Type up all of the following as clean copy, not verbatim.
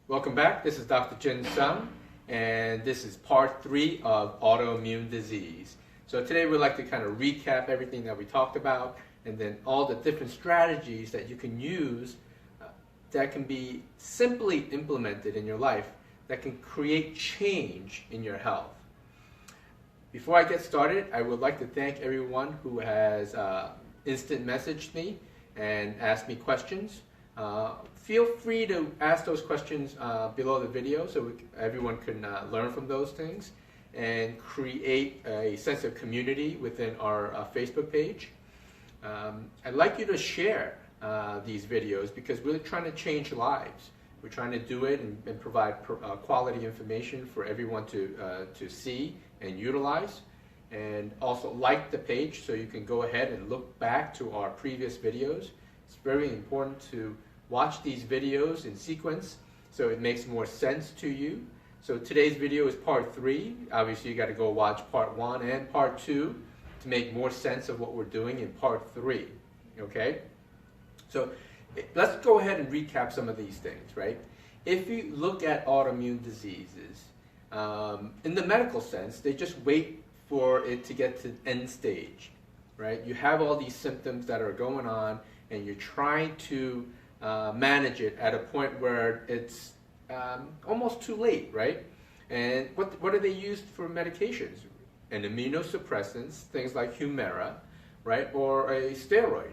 Welcome back. This is Dr. Jin Sung, and this is part 3 of autoimmune disease. So today we'd like to kind of recap everything that we talked about, and then all the different strategies that you can use that can be simply implemented in your life that can create change in your health. Before I get started, I would like to thank everyone who has instant messaged me and asked me questions. Feel free to ask those questions below the video so everyone can learn from those things and create a sense of community within our Facebook page. I'd like you to share these videos because we're trying to change lives. We're trying to do it and provide quality information for everyone to see and utilize. And also like the page so you can go ahead and look back to our previous videos. It's very important to watch these videos in sequence so it makes more sense to you. So today's video is part 3. Obviously you got to go watch part 1 and part 2 to make more sense of what we're doing in part 3. Okay? So let's go ahead and recap some of these things, right? If you look at autoimmune diseases, in the medical sense, they just wait for it to get to end stage, right? You have all these symptoms that are going on and you're trying to manage it at a point where it's almost too late, right? And what are they used for medications? An immunosuppressants, things like Humira, right? Or a steroid,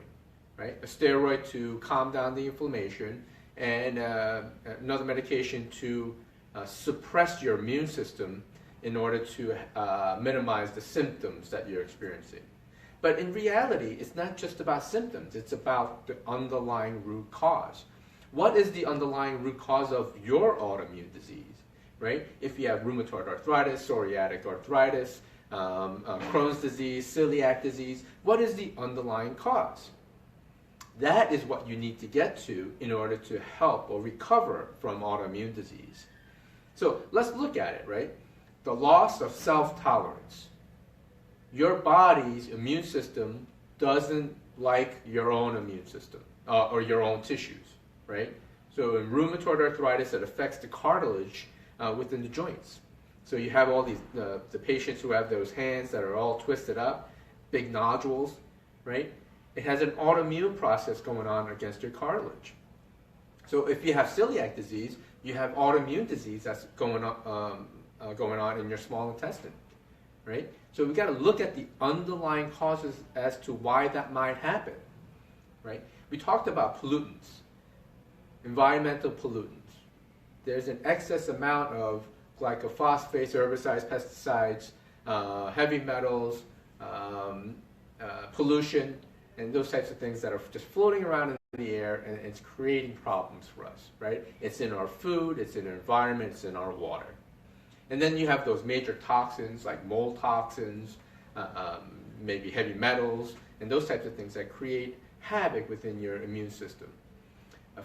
right? A steroid to calm down the inflammation and another medication to suppress your immune system in order to minimize the symptoms that you're experiencing. But in reality, it's not just about symptoms, it's about the underlying root cause. What is the underlying root cause of your autoimmune disease, right? If you have rheumatoid arthritis, psoriatic arthritis, Crohn's disease, celiac disease, what is the underlying cause? That is what you need to get to in order to help or recover from autoimmune disease. So let's look at it, right? The loss of self-tolerance. Your body's immune system doesn't like your own immune system or your own tissues, right? So in rheumatoid arthritis, it affects the cartilage within the joints. So you have all these, the patients who have those hands that are all twisted up, big nodules, right? It has an autoimmune process going on against your cartilage. So if you have celiac disease, you have autoimmune disease that's going on in your small intestine, right? So we got to look at the underlying causes as to why that might happen, right? We talked about pollutants, environmental pollutants. There's an excess amount of glyphosate, herbicides, pesticides, heavy metals, pollution, and those types of things that are just floating around in the air, and it's creating problems for us, right? It's in our food, it's in our environment, it's in our water. And then you have those major toxins like mold toxins, maybe heavy metals, and those types of things that create havoc within your immune system.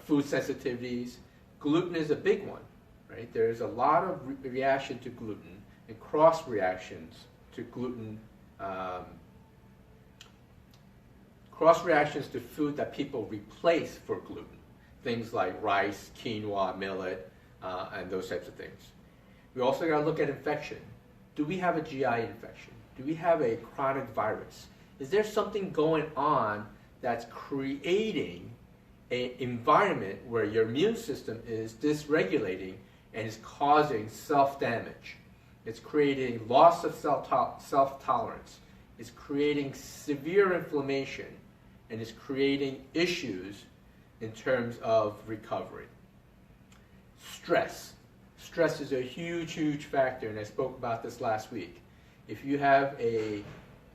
Food sensitivities. Gluten is a big one, right? There's a lot of reaction to gluten and cross reactions to gluten, cross reactions to food that people replace for gluten. Things like rice, quinoa, millet, and those types of things. We also got to look at infection. Do we have a GI infection? Do we have a chronic virus? Is there something going on that's creating an environment where your immune system is dysregulating and is causing self-damage? It's creating loss of self-tolerance. It's creating severe inflammation, and it's creating issues in terms of recovery. Stress. Stress is a huge, huge factor, and I spoke about this last week. If you have a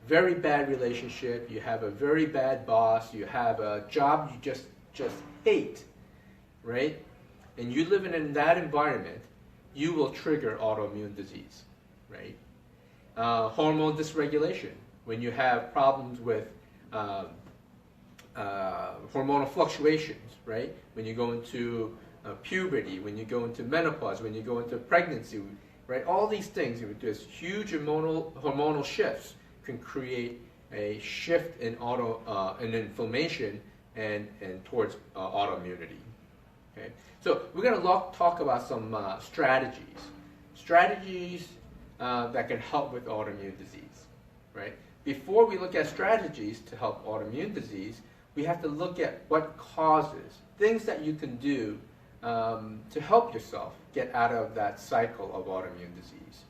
very bad relationship, you have a very bad boss, you have a job you just hate, right? And you live in that environment, you will trigger autoimmune disease, right? Hormone dysregulation. When you have problems with hormonal fluctuations, right? When you go into puberty, when you go into menopause, when you go into pregnancy, right? All these things, there's huge hormonal shifts can create a shift in inflammation and towards autoimmunity. Okay? So we're going to talk about some strategies that can help with autoimmune disease, right? Before we look at strategies to help autoimmune disease, we have to look at what causes, things that you can do to help yourself get out of that cycle of autoimmune disease,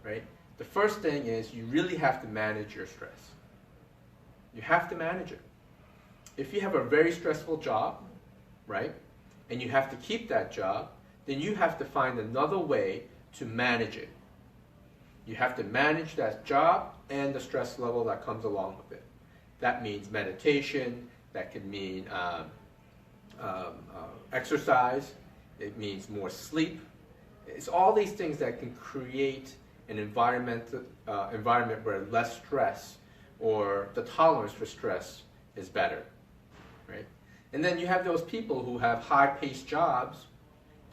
right? The first thing is you really have to manage your stress. You have to manage it. If you have a very stressful job, right, and you have to keep that job, then you have to find another way to manage it. You have to manage that job and the stress level that comes along with it. That means meditation, that can mean exercise, it means more sleep. It's all these things that can create an environment where less stress or the tolerance for stress is better, right? And then you have those people who have high-paced jobs,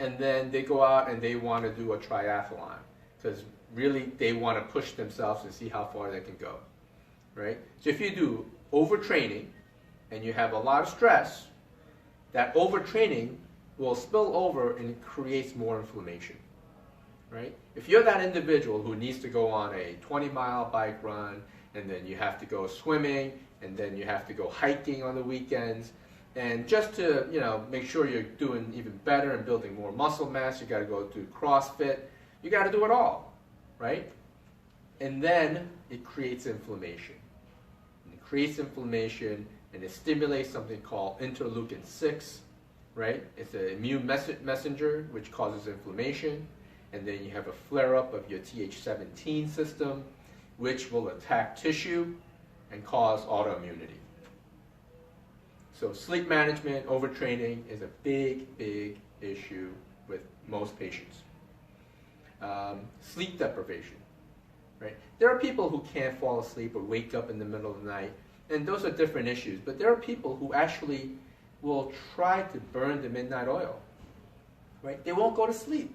and then they go out and they want to do a triathlon because really they want to push themselves and see how far they can go, right? So if you do overtraining and you have a lot of stress, that overtraining will spill over and it creates more inflammation, right? If you're that individual who needs to go on a 20-mile bike run, and then you have to go swimming, and then you have to go hiking on the weekends, and just to make sure you're doing even better and building more muscle mass, you got to go do CrossFit. You got to do it all, right? And then it creates inflammation. And it creates inflammation, and it stimulates something called interleukin-6, right? It's an immune messenger which causes inflammation, and then you have a flare-up of your Th17 system, which will attack tissue and cause autoimmunity. So sleep management, overtraining is a big, big issue with most patients. Sleep deprivation, right? There are people who can't fall asleep or wake up in the middle of the night, and those are different issues. But there are people who actually will try to burn the midnight oil, right? They won't go to sleep.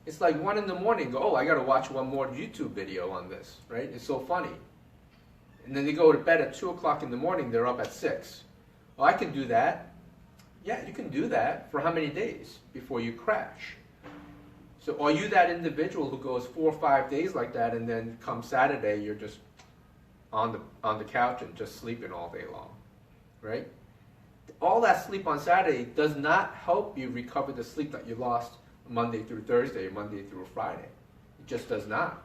It's like 1 in the morning, go, oh, I got to watch one more YouTube video on this, right? It's so funny. And then they go to bed at 2 o'clock in the morning, they're up at 6. Well, I can do that. Yeah, you can do that for how many days before you crash? So are you that individual who goes 4 or 5 days like that, and then come Saturday, you're just on the couch and just sleeping all day long, right? All that sleep on Saturday does not help you recover the sleep that you lost Monday through Thursday, Monday through Friday. It just does not.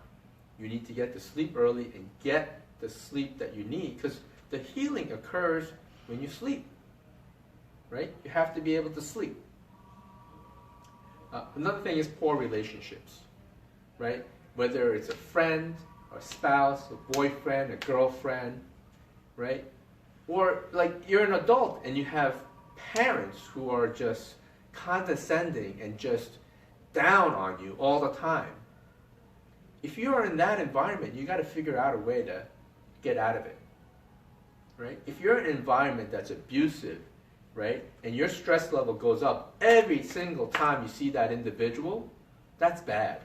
You need to get to sleep early and get the sleep that you need, because the healing occurs when you sleep, right? You have to be able to sleep. Another thing is poor relationships, right? Whether it's a friend, or a spouse, a boyfriend, a girlfriend, right? Or like you're an adult and you have parents who are just condescending and just down on you all the time. If you are in that environment, you got to figure out a way to get out of it, right? If you're in an environment that's abusive, right, and your stress level goes up every single time you see that individual, that's bad.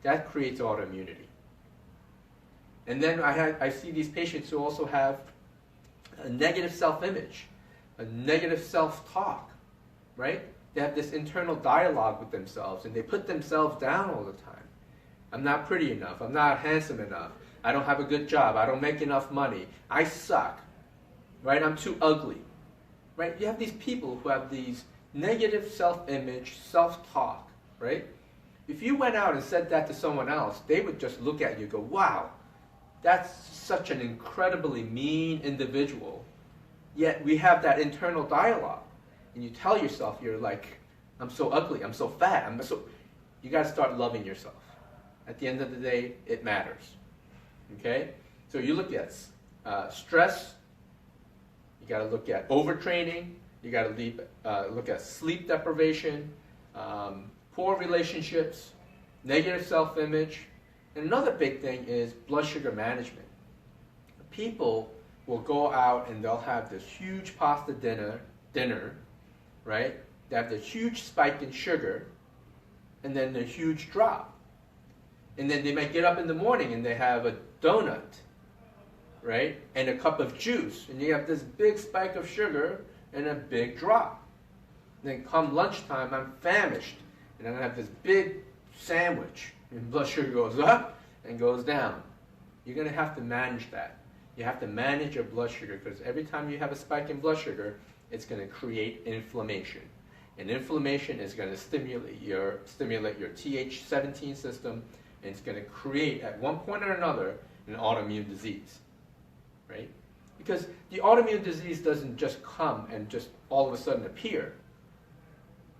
That creates autoimmunity. And then I see these patients who also have a negative self-image, a negative self-talk, right? They have this internal dialogue with themselves, and they put themselves down all the time. I'm not pretty enough. I'm not handsome enough. I don't have a good job. I don't make enough money. I suck, right? I'm too ugly, right? You have these people who have these negative self-image, self-talk, right? If you went out and said that to someone else, they would just look at you and go, wow, that's such an incredibly mean individual. Yet we have that internal dialogue. And you tell yourself, you're like, I'm so ugly, I'm so fat, you got to start loving yourself. At the end of the day, it matters. Okay? So you look at stress, you got to look at overtraining, you got to look at sleep deprivation, poor relationships, negative self-image, and another big thing is blood sugar management. People will go out and they'll have this huge pasta dinner, right? They have this huge spike in sugar, and then a huge drop. And then they might get up in the morning and they have a donut, right? And a cup of juice. And you have this big spike of sugar and a big drop. Then come lunchtime, I'm famished, and I'm going to have this big sandwich, and blood sugar goes up and goes down. You're going to have to manage that. You have to manage your blood sugar, because every time you have a spike in blood sugar, it's going to create inflammation. And inflammation is going to stimulate your Th17 system, and it's going to create, at one point or another, an autoimmune disease, right? Because the autoimmune disease doesn't just come and just all of a sudden appear.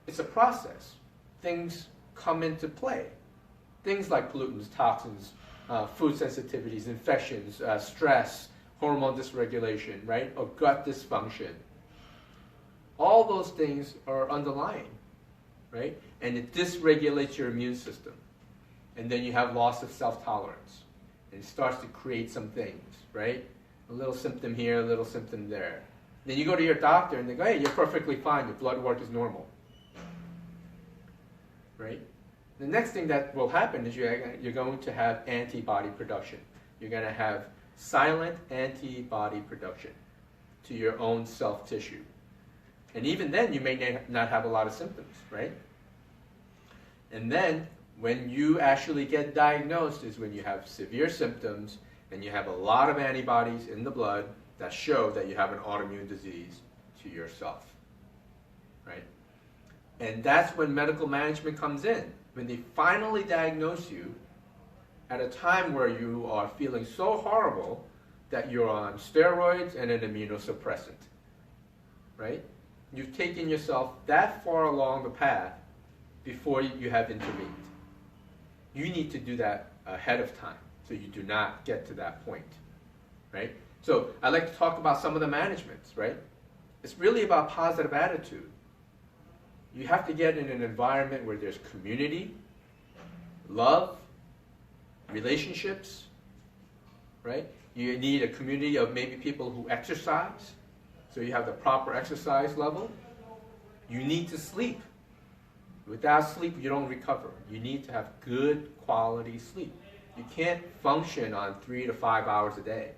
It's a process. Things come into play. Things like pollutants, toxins, food sensitivities, infections, stress, hormone dysregulation, right? Or gut dysfunction. All those things are underlying, right? And it dysregulates your immune system. And then you have loss of self-tolerance. And it starts to create some things, right? A little symptom here, a little symptom there. Then you go to your doctor and they go, hey, you're perfectly fine, your blood work is normal. Right? The next thing that will happen is you're going to have antibody production. You're going to have silent antibody production to your own self-tissue. And even then, you may not have a lot of symptoms, right? And then, when you actually get diagnosed is when you have severe symptoms and you have a lot of antibodies in the blood that show that you have an autoimmune disease to yourself, right? And that's when medical management comes in. When they finally diagnose you at a time where you are feeling so horrible that you're on steroids and an immunosuppressant, right? You've taken yourself that far along the path before you have intervened. You need to do that ahead of time so you do not get to that point, right? So I'd like to talk about some of the managements, right? It's really about positive attitude. You have to get in an environment where there's community, love, relationships, right? You need a community of maybe people who exercise, so you have the proper exercise level. You need to sleep. Without sleep, you don't recover. You need to have good quality sleep. You can't function on 3 to 5 hours a day.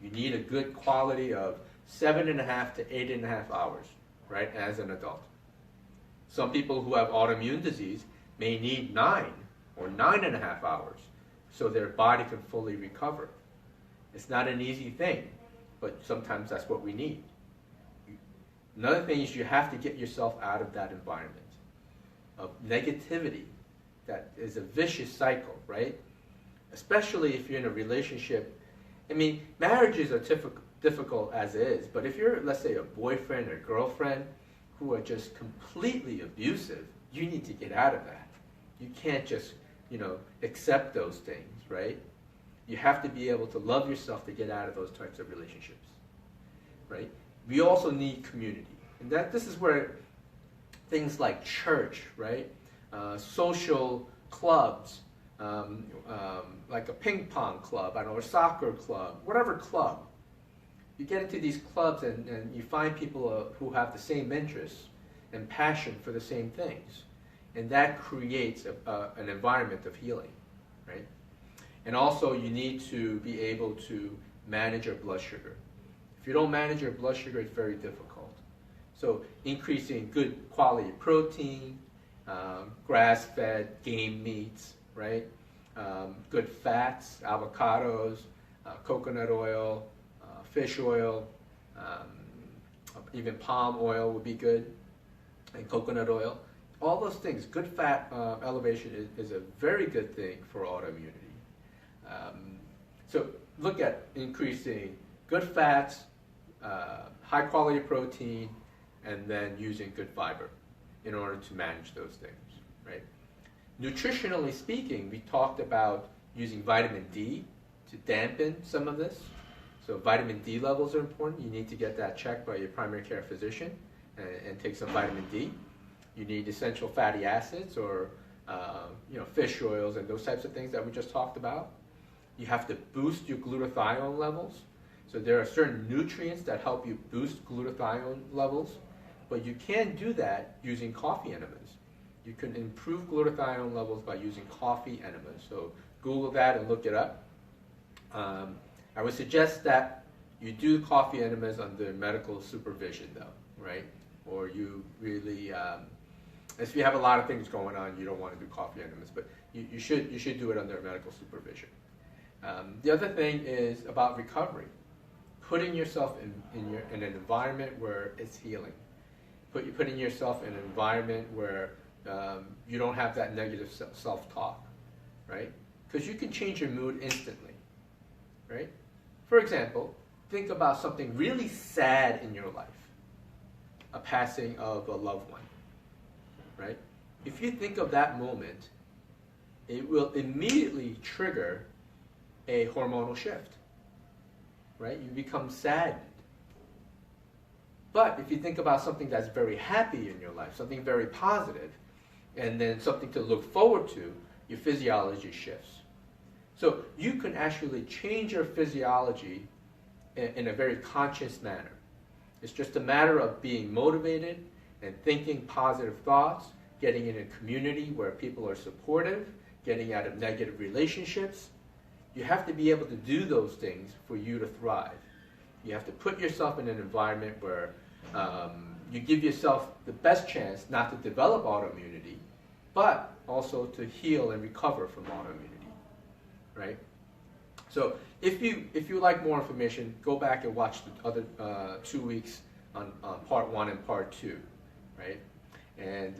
You need a good quality of 7.5 to 8.5 hours, right, as an adult. Some people who have autoimmune disease may need 9 or 9.5 hours so their body can fully recover. It's not an easy thing, but sometimes that's what we need. Another thing is you have to get yourself out of that environment of negativity that is a vicious cycle, right? Especially if you're in a relationship. I mean, marriages are difficult as is, but if you're, let's say, a boyfriend or girlfriend who are just completely abusive, you need to get out of that. You can't just, accept those things, right? You have to be able to love yourself to get out of those types of relationships, right? We also need community. And this is where things like church, right? Social clubs, like a ping pong club, or a soccer club, whatever club. You get into these clubs and you find people who have the same interests and passion for the same things. And that creates an environment of healing, right? And also you need to be able to manage your blood sugar. If you don't manage your blood sugar, it's very difficult. So increasing good quality protein, grass-fed game meats, right? Good fats, avocados, coconut oil, fish oil, even palm oil would be good, and coconut oil. All those things, good fat elevation is a very good thing for autoimmunity. So look at increasing good fats, high quality protein, and then using good fiber in order to manage those things, right? Nutritionally speaking, we talked about using vitamin D to dampen some of this. So vitamin D levels are important. You need to get that checked by your primary care physician and take some vitamin D. You need essential fatty acids or fish oils and those types of things that we just talked about. You have to boost your glutathione levels. So there are certain nutrients that help you boost glutathione levels, but you can't do that using coffee enemas. You can improve glutathione levels by using coffee enemas. So Google that and look it up. I would suggest that you do coffee enemas under medical supervision though, right? or you really, if you have a lot of things going on, you don't want to do coffee enemas, but you should do it under medical supervision. The other thing is about recovery. Putting yourself in an environment where it's healing. Putting yourself in an environment where you don't have that negative self-talk, right? Because you can change your mood instantly, right? For example, think about something really sad in your life, a passing of a loved one, right? If you think of that moment, it will immediately trigger a hormonal shift, right? You become saddened. But if you think about something that's very happy in your life, something very positive, and then something to look forward to, your physiology shifts. So you can actually change your physiology in a very conscious manner. It's just a matter of being motivated and thinking positive thoughts, getting in a community where people are supportive, getting out of negative relationships. You have to be able to do those things for you to thrive. You have to put yourself in an environment where you give yourself the best chance not to develop autoimmunity, but also to heal and recover from autoimmunity, right? So if you like more information, go back and watch the other 2 weeks on part 1 and part 2, right? And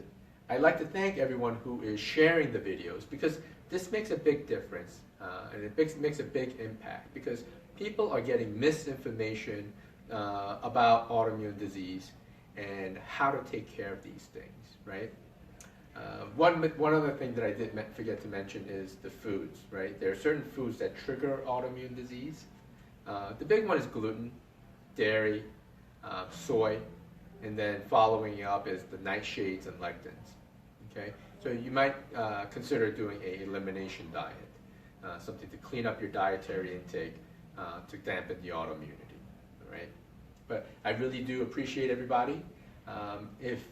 I'd like to thank everyone who is sharing the videos, because this makes a big difference, and it makes a big impact, because people are getting misinformation about autoimmune disease and how to take care of these things, right? One other thing that I did forget to mention is the foods, right? There are certain foods that trigger autoimmune disease. The big one is gluten, dairy, soy, and then following up is the nightshades and lectins, okay? So you might consider doing an elimination diet, something to clean up your dietary intake to dampen the autoimmunity, all right? But I really do appreciate everybody. If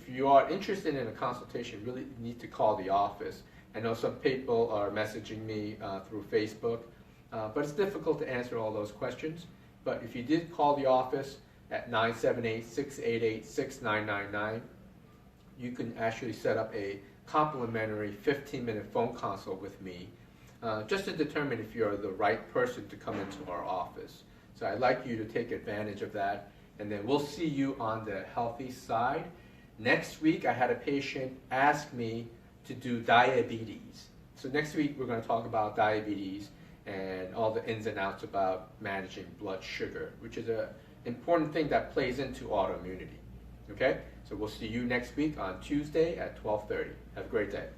you are interested in a consultation, you really need to call the office. I know some people are messaging me through Facebook, but it's difficult to answer all those questions. But if you did call the office at 978-688-6999, you can actually set up a complimentary 15-minute phone consult with me just to determine if you're the right person to come into our office. So I'd like you to take advantage of that, and then we'll see you on the healthy side. Next week, I had a patient ask me to do diabetes. So next week, we're going to talk about diabetes and all the ins and outs about managing blood sugar, which is an important thing that plays into autoimmunity. Okay? So we'll see you next week on Tuesday at 12:30. Have a great day.